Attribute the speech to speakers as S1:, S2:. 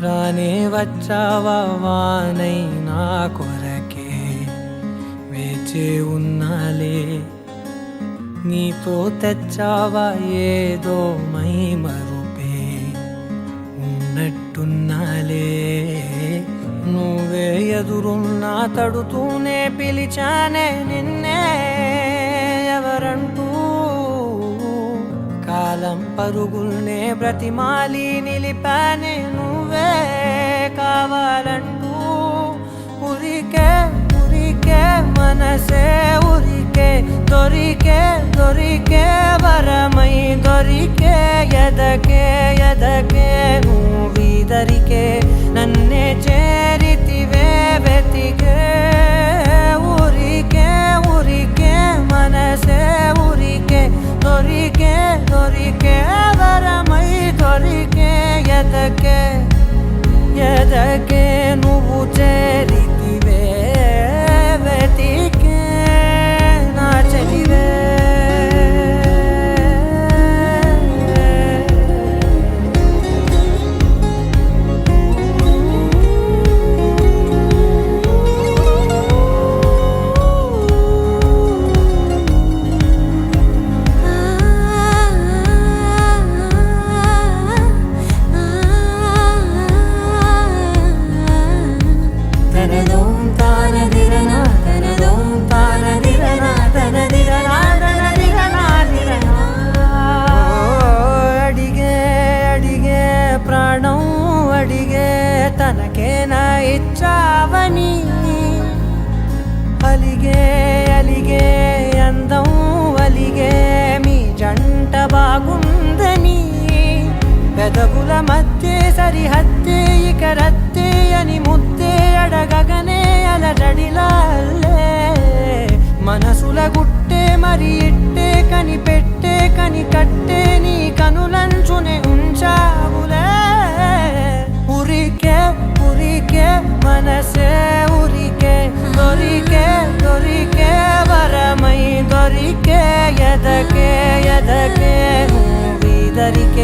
S1: రానే వచ్చావా వానై నా కొరకే వేచే ఉన్నాలే నీతో తెచ్చావా ఏదో మై మరుపే ఉన్నట్టున్నాలే నువ్వే ఎదురున్నా తడుతూనే పిలిచానే నిన్నే ఎవరంటూ కాలం పరుగుల్నే బ్రతిమాలి నిలిపానే నువ్వే కావాలంటూ ఉరికే ఉరికే మనసే ఉరికే దొరికే దొరికే వరమై దొరికే ఎదకే ఎదకే నువ్విదరికే నన్నే చేరితివే వెతికే ఉరికే ఉరికే మనసే ఉరికే దొరికే దొరికే వరమై దొరికే ఎదకే ఎదకే నువ్వు చేరితివే వెతికే నా చెలివే తనకేనా ఇచ్చావని అలిగే అలిగే అందం అలిగే మీ జంట బాగుందని పెదవుల మధ్య సరిహద్దే ఇక రద్దే అని ముద్దే అడగగనే అలజడిలాల్లే మనసుల గుట్టే మరి ఇట్టే కనిపెట్టే కని కట్టే నీ కనులంచునే ఉంచావులే ఉరికే ఉరికే మనసే ఉరికే దొరికే దొరికే వరమై దొరికే ఎదకే ఎదకే నువ్విదరికే